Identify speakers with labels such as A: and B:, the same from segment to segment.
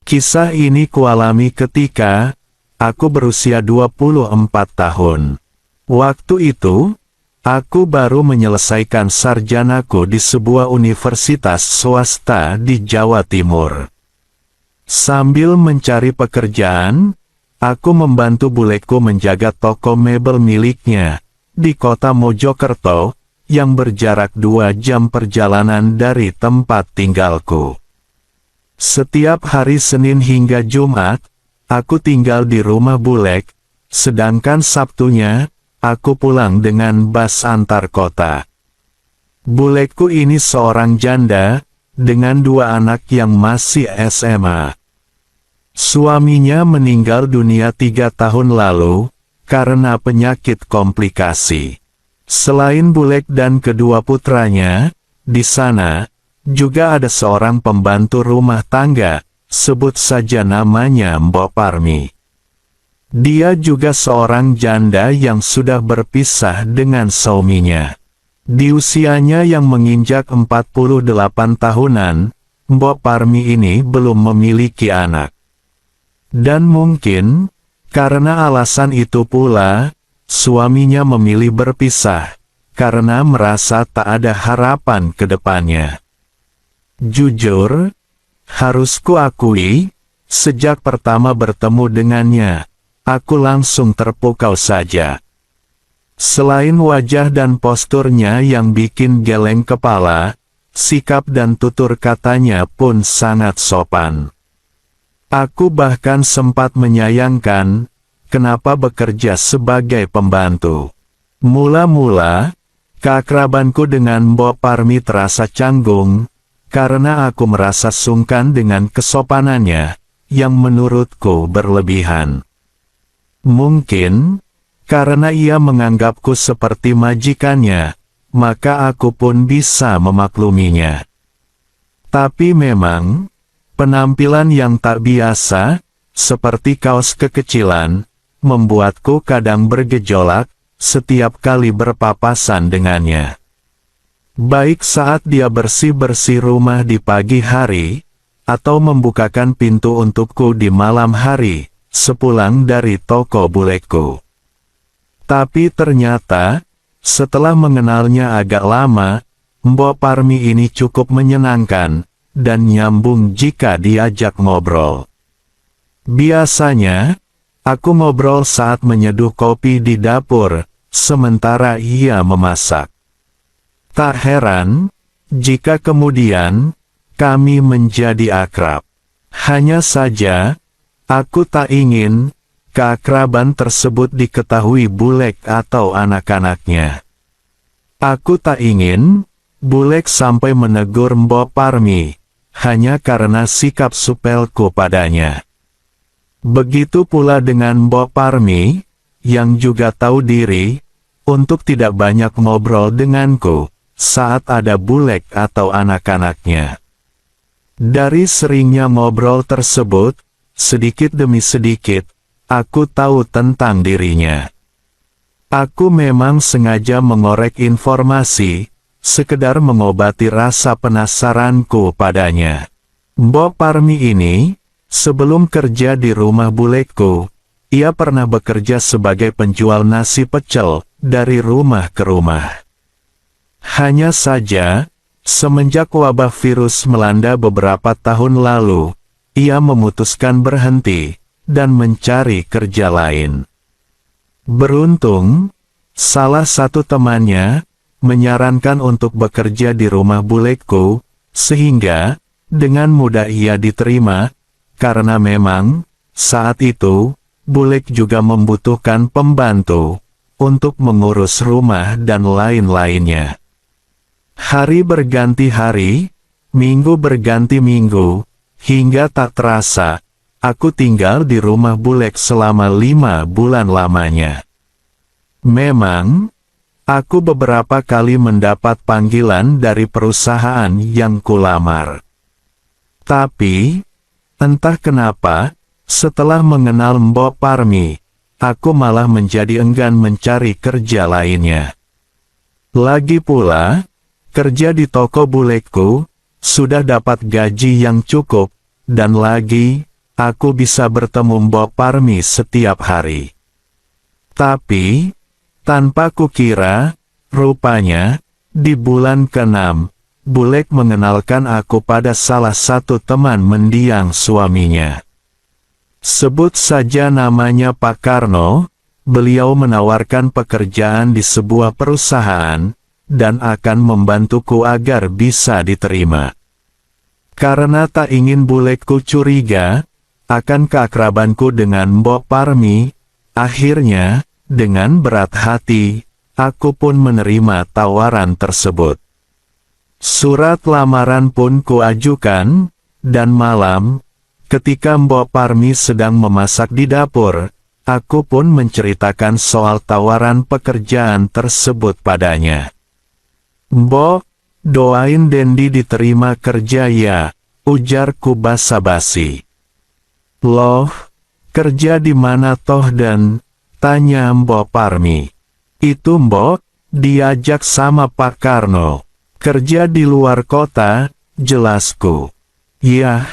A: Kisah ini kualami ketika aku berusia 24 tahun. Waktu itu, aku baru menyelesaikan sarjanaku di sebuah universitas swasta di Jawa Timur. Sambil mencari pekerjaan, aku membantu buleku menjaga toko mebel miliknya di kota Mojokerto, yang berjarak 2 jam perjalanan dari tempat tinggalku. Setiap hari Senin hingga Jumat, aku tinggal di rumah bulek, sedangkan Sabtunya, aku pulang dengan bus antar kota. Bulekku ini seorang janda, dengan 2 anak yang masih SMA. Suaminya meninggal dunia 3 tahun lalu, karena penyakit komplikasi. Selain bulek dan kedua putranya, di sana, juga ada seorang pembantu rumah tangga, sebut saja namanya Mbok Parmi. Dia juga seorang janda yang sudah berpisah dengan suaminya. Di usianya yang menginjak 48 tahunan, Mbok Parmi ini belum memiliki anak. Dan mungkin, karena alasan itu pula, suaminya memilih berpisah, karena merasa tak ada harapan ke depannya. Jujur, harus kuakui, sejak pertama bertemu dengannya, aku langsung terpukau saja. Selain wajah dan posturnya yang bikin geleng kepala, sikap dan tutur katanya pun sangat sopan. Aku bahkan sempat menyayangkan, kenapa bekerja sebagai pembantu. Mula-mula, keakrabanku dengan Mbok Parmi terasa canggung, karena aku merasa sungkan dengan kesopanannya, yang menurutku berlebihan. Mungkin, karena ia menganggapku seperti majikannya, maka aku pun bisa memakluminya. Tapi memang, penampilan yang tak biasa, seperti kaos kekecilan, membuatku kadang bergejolak, setiap kali berpapasan dengannya. Baik saat dia bersih-bersih rumah di pagi hari, atau membukakan pintu untukku di malam hari, sepulang dari toko bulekku. Tapi ternyata, setelah mengenalnya agak lama, Mbok Parmi ini cukup menyenangkan, dan nyambung jika diajak ngobrol. Biasanya, aku ngobrol saat menyeduh kopi di dapur, sementara ia memasak. Tak heran, jika kemudian, kami menjadi akrab. Hanya saja, aku tak ingin, keakraban tersebut diketahui bulek atau anak-anaknya. Aku tak ingin, bulek sampai menegur Mbok Parmi, hanya karena sikap supelku padanya. Begitu pula dengan Mbok Parmi, yang juga tahu diri, untuk tidak banyak ngobrol denganku, saat ada bulek atau anak-anaknya. Dari seringnya ngobrol tersebut, sedikit demi sedikit, aku tahu tentang dirinya. Aku memang sengaja mengorek informasi, sekedar mengobati rasa penasaranku padanya. Mbok Parmi ini, sebelum kerja di rumah bulekku, ia pernah bekerja sebagai penjual nasi pecel, dari rumah ke rumah. Hanya saja, semenjak wabah virus melanda beberapa tahun lalu, ia memutuskan berhenti, dan mencari kerja lain. Beruntung, salah satu temannya, menyarankan untuk bekerja di rumah bulekku, sehingga, dengan mudah ia diterima, karena memang, saat itu, bulek juga membutuhkan pembantu, untuk mengurus rumah dan lain-lainnya. Hari berganti hari, minggu berganti minggu, hingga tak terasa, aku tinggal di rumah bulek selama 5 bulan lamanya. Memang, aku beberapa kali mendapat panggilan dari perusahaan yang kulamar. Tapi, entah kenapa, setelah mengenal Mbok Parmi, aku malah menjadi enggan mencari kerja lainnya. Lagi pula, kerja di toko bulekku, sudah dapat gaji yang cukup, dan lagi, aku bisa bertemu Mbok Parmi setiap hari. Tapi, tanpa kukira, rupanya, di bulan ke-6, Bulek mengenalkan aku pada salah satu teman mendiang suaminya. Sebut saja namanya Pak Karno, beliau menawarkan pekerjaan di sebuah perusahaan, dan akan membantuku agar bisa diterima. Karena tak ingin Bulekku curiga akan keakrabanku dengan Mbok Parmi, akhirnya, dengan berat hati, aku pun menerima tawaran tersebut. Surat lamaran pun kuajukan, dan malam, ketika Mbok Parmi sedang memasak di dapur, aku pun menceritakan soal tawaran pekerjaan tersebut padanya. "Mbok, doain Dendi diterima kerja ya," ujarku basa-basi. "Loh, kerja di mana toh Dan?" tanya Mbok Parmi. "Itu Mbok, diajak sama Pak Karno. Kerja di luar kota," jelasku. "Yah,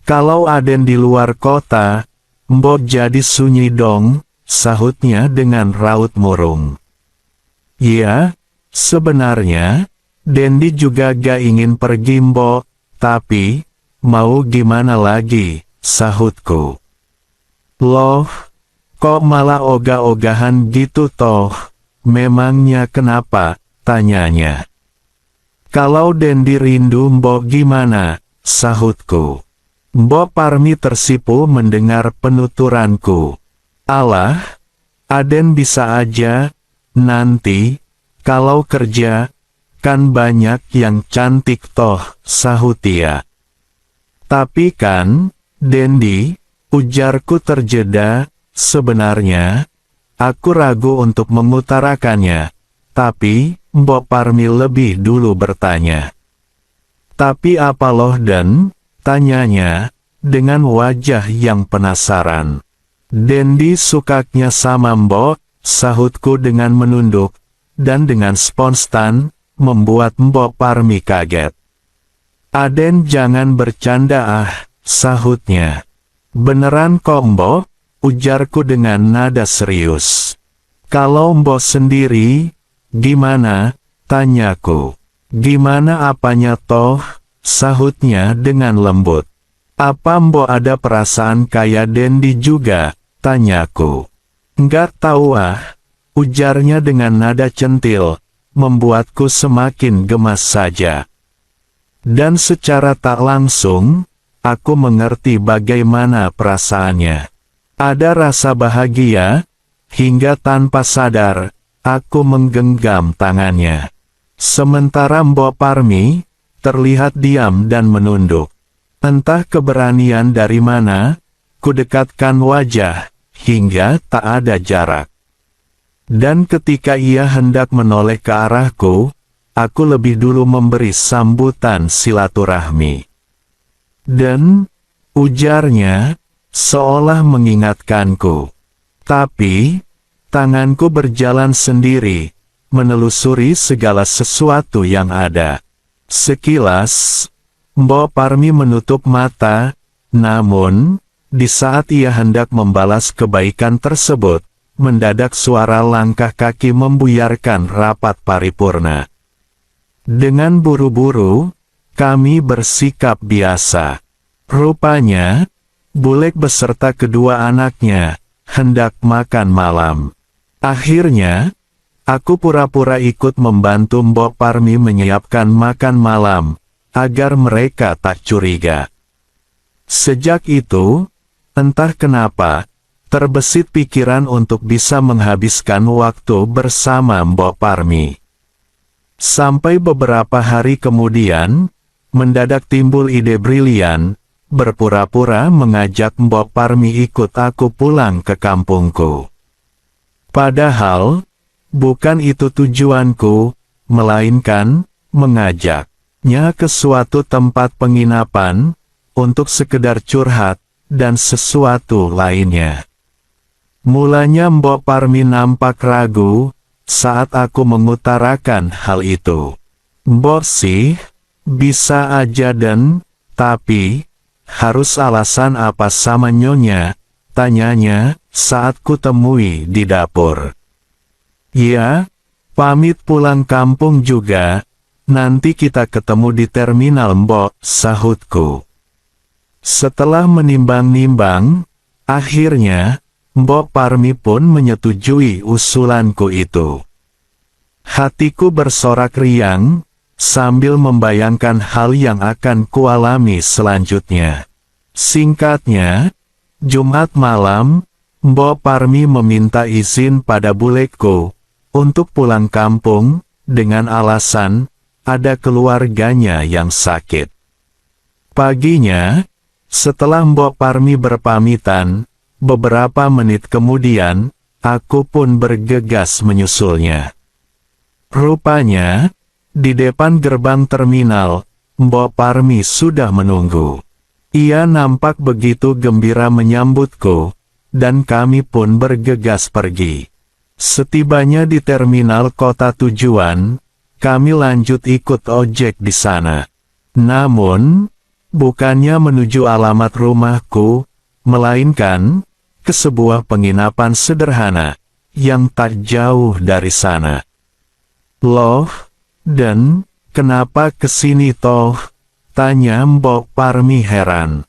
A: kalau Aden di luar kota, Mbok jadi sunyi dong," sahutnya dengan raut murung. "Ya, sebenarnya, Dendi juga gak ingin pergi Mbok, tapi, mau gimana lagi," sahutku. "Loh, kok malah ogah-ogahan gitu toh, memangnya kenapa?" tanyanya. "Kalau Dendi rindu Mbok gimana?" sahutku. Mbok Parmi tersipu mendengar penuturanku. "Alah, Aden bisa aja, nanti, kalau kerja, kan banyak yang cantik toh," sahutia. "Tapi kan, Dendi," ujarku terjeda, "sebenarnya, aku ragu untuk mengutarakannya, tapi, Mbok Parmi lebih dulu bertanya." "Tapi apa loh Den?" tanyanya, dengan wajah yang penasaran. "Dendi sukanya sama Mbok," sahutku dengan menunduk, dan dengan spontan, membuat Mbok Parmi kaget. "Aden jangan bercanda ah," sahutnya. "Beneran kok Mbok," ujarku dengan nada serius. "Kalau Mbok sendiri, gimana?" tanyaku. "Gimana apanya toh?" sahutnya dengan lembut. "Apa Mbok ada perasaan kayak Dendi juga?" tanyaku. "Nggak tahu ah," ujarnya dengan nada centil, membuatku semakin gemas saja. Dan secara tak langsung, aku mengerti bagaimana perasaannya. Ada rasa bahagia, hingga tanpa sadar, aku menggenggam tangannya. Sementara Mbok Parmi, terlihat diam dan menunduk. Entah keberanian dari mana, kudekatkan wajah, hingga tak ada jarak. Dan ketika ia hendak menoleh ke arahku, aku lebih dulu memberi sambutan silaturahmi. "Dan," ujarnya, seolah mengingatkanku. Tapi, tanganku berjalan sendiri, menelusuri segala sesuatu yang ada. Sekilas, Mbok Parmi menutup mata, namun, di saat ia hendak membalas kebaikan tersebut, mendadak suara langkah kaki membuyarkan rapat paripurna. Dengan buru-buru, kami bersikap biasa. Rupanya, Bulek beserta kedua anaknya, hendak makan malam. Akhirnya, aku pura-pura ikut membantu Mbok Parmi menyiapkan makan malam, agar mereka tak curiga. Sejak itu, entah kenapa, terbesit pikiran untuk bisa menghabiskan waktu bersama Mbok Parmi. Sampai beberapa hari kemudian, mendadak timbul ide brilian, berpura-pura mengajak Mbok Parmi ikut aku pulang ke kampungku. Padahal, bukan itu tujuanku, melainkan, mengajaknya ke suatu tempat penginapan, untuk sekedar curhat, dan sesuatu lainnya. Mulanya Mbok Parmi nampak ragu, saat aku mengutarakan hal itu. "Mbok sih, bisa aja Den, tapi, harus alasan apa sama Nyonya? Tanyanya, saat kutemui di dapur. Ya, pamit pulang kampung juga, nanti kita ketemu di terminal Mbok, sahutku. Setelah menimbang-nimbang, akhirnya, Mbok Parmi pun menyetujui usulanku itu. Hatiku bersorak riang, sambil membayangkan hal yang akan kualami selanjutnya. Singkatnya, Jumat malam, Mbok Parmi meminta izin pada bulekku untuk pulang kampung, dengan alasan ada keluarganya yang sakit. Paginya, setelah Mbok Parmi berpamitan, beberapa menit kemudian, aku pun bergegas menyusulnya. Rupanya, di depan gerbang terminal, Mbok Parmi sudah menunggu. Ia nampak begitu gembira menyambutku, dan kami pun bergegas pergi. Setibanya di terminal kota tujuan, kami lanjut ikut ojek di sana. Namun, bukannya menuju alamat rumahku, melainkan ke sebuah penginapan sederhana yang tak jauh dari sana. Loh, dan kenapa kesini toh? Tanya Mbok Parmi heran.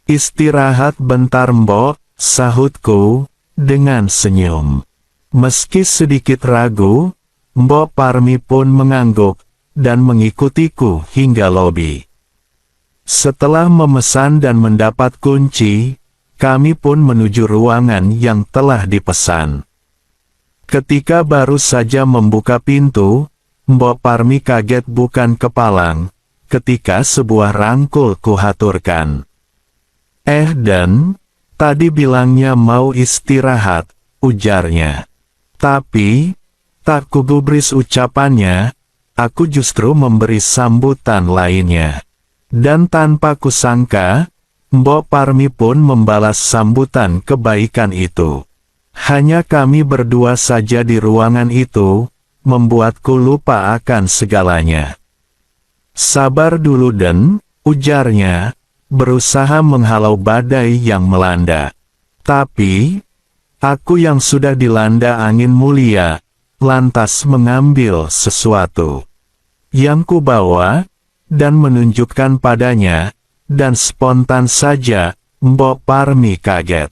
A: Istirahat bentar Mbok, sahutku, dengan senyum. Meski sedikit ragu, Mbok Parmi pun mengangguk, dan mengikutiku hingga lobi. Setelah memesan dan mendapat kunci, kami pun menuju ruangan yang telah dipesan. Ketika baru saja membuka pintu, Mbok Parmi kaget bukan kepalang, ketika sebuah rangkul kuhaturkan. Dan, tadi bilangnya mau istirahat, ujarnya. Tapi, tak kugubris ucapannya, aku justru memberi sambutan lainnya. Dan tanpa kusangka, Mbok Parmi pun membalas sambutan kebaikan itu. Hanya kami berdua saja di ruangan itu, membuatku lupa akan segalanya. Sabar dulu Den, ujarnya, berusaha menghalau badai yang melanda. Tapi, aku yang sudah dilanda angin mulia, lantas mengambil sesuatu yang kubawa, dan menunjukkan padanya, dan spontan saja, Mbok Parmi kaget.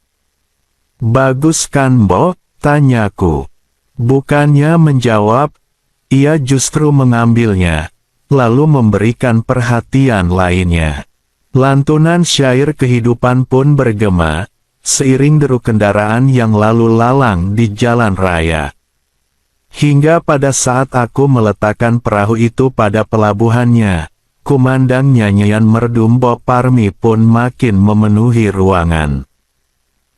A: Bagus kan Mbok? Tanyaku. Bukannya menjawab, ia justru mengambilnya, lalu memberikan perhatian lainnya. Lantunan syair kehidupan pun bergema, seiring deru kendaraan yang lalu lalang di jalan raya. Hingga pada saat aku meletakkan perahu itu pada pelabuhannya, kumandang nyanyian merdu Mbok Parmi pun makin memenuhi ruangan.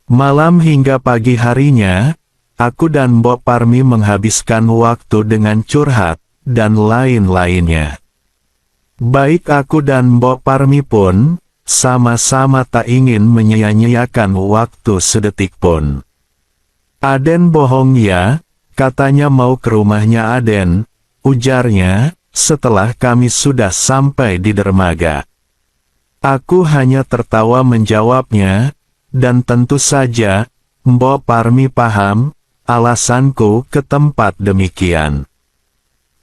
A: Malam hingga pagi harinya, aku dan Mbok Parmi menghabiskan waktu dengan curhat, dan lain-lainnya. Baik aku dan Mbok Parmi pun, sama-sama tak ingin menyia-nyiakan waktu sedetik pun. Aden bohong ya, katanya mau ke rumahnya Aden, ujarnya, setelah kami sudah sampai di dermaga. Aku hanya tertawa menjawabnya, dan tentu saja, Mbok Parmi paham, alasanku ke tempat demikian.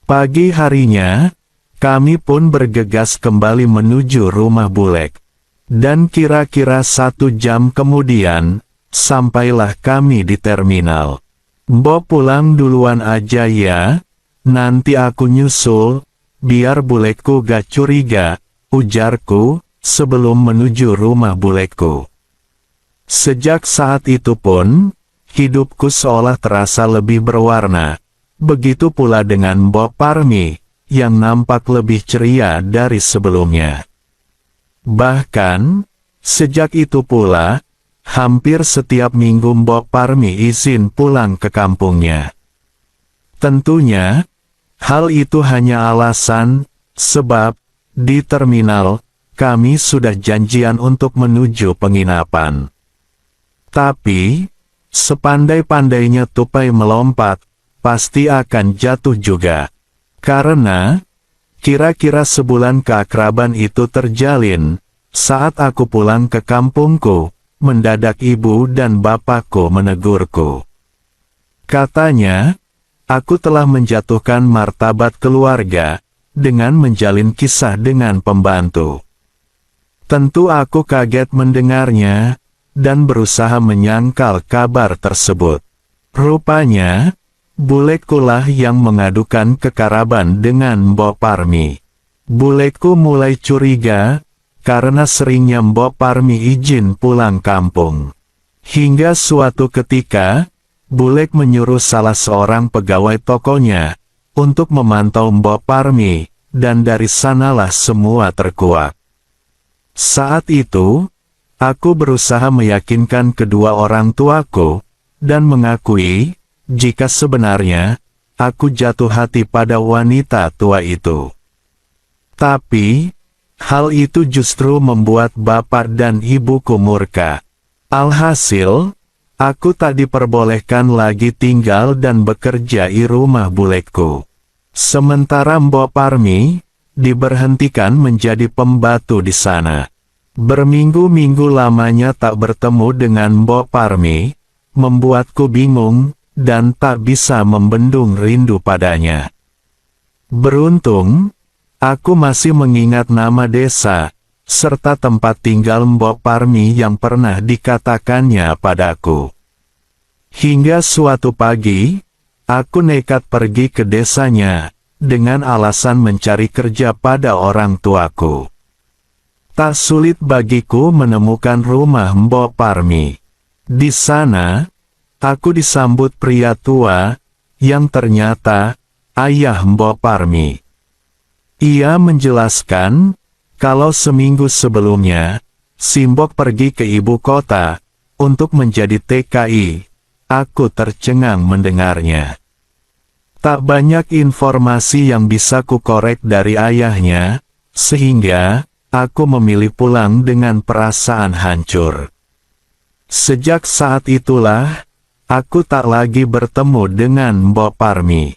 A: Pagi harinya, kami pun bergegas kembali menuju rumah Bulek. Dan kira-kira 1 jam kemudian, sampailah kami di terminal. Mbok pulang duluan aja ya, nanti aku nyusul, biar Bulekku gak curiga, ujarku, sebelum menuju rumah Bulekku. Sejak saat itu pun, hidupku seolah terasa lebih berwarna. Begitu pula dengan Mbok Parmi, yang nampak lebih ceria dari sebelumnya. Bahkan, sejak itu pula, hampir setiap minggu Mbok Parmi izin pulang ke kampungnya. Tentunya, hal itu hanya alasan, sebab, di terminal, kami sudah janjian untuk menuju penginapan. Tapi, sepandai-pandainya tupai melompat, pasti akan jatuh juga. Karena, kira-kira sebulan keakraban itu terjalin, Saat aku pulang ke kampungku, mendadak ibu dan bapakku menegurku. Katanya, aku telah menjatuhkan martabat keluarga, dengan menjalin kisah dengan pembantu. Tentu aku kaget mendengarnya, dan berusaha menyangkal kabar tersebut. Rupanya, bulekkulah yang mengadukan kekeraban dengan Mbok Parmi. Bulekku mulai curiga, karena seringnya Mbok Parmi izin pulang kampung. Hingga suatu ketika, Bulek menyuruh salah seorang pegawai tokonya, untuk memantau Mbok Parmi, dan dari sanalah semua terkuak. Saat itu, aku berusaha meyakinkan kedua orang tuaku, dan mengakui, jika sebenarnya, aku jatuh hati pada wanita tua itu. Tapi, hal itu justru membuat bapak dan ibuku murka. Alhasil, aku tak diperbolehkan lagi tinggal dan bekerja di rumah bulekku. Sementara Mbok Parmi, diberhentikan menjadi pembantu di sana. Berminggu-minggu lamanya tak bertemu dengan Mbok Parmi, membuatku bingung, dan tak bisa membendung rindu padanya. Beruntung, aku masih mengingat nama desa, serta tempat tinggal Mbok Parmi yang pernah dikatakannya padaku. Hingga suatu pagi, aku nekat pergi ke desanya, dengan alasan mencari kerja pada orang tuaku. Tak sulit bagiku menemukan rumah Mbok Parmi. Di sana, aku disambut pria tua, yang ternyata ayah Mbok Parmi. Ia menjelaskan, kalau seminggu sebelumnya, si Mbok pergi ke ibu kota, untuk menjadi TKI. Aku tercengang mendengarnya. Tak banyak informasi yang bisa kukorek dari ayahnya, sehingga aku memilih pulang dengan perasaan hancur. Sejak saat itulah, aku tak lagi bertemu dengan Mbok Parmi.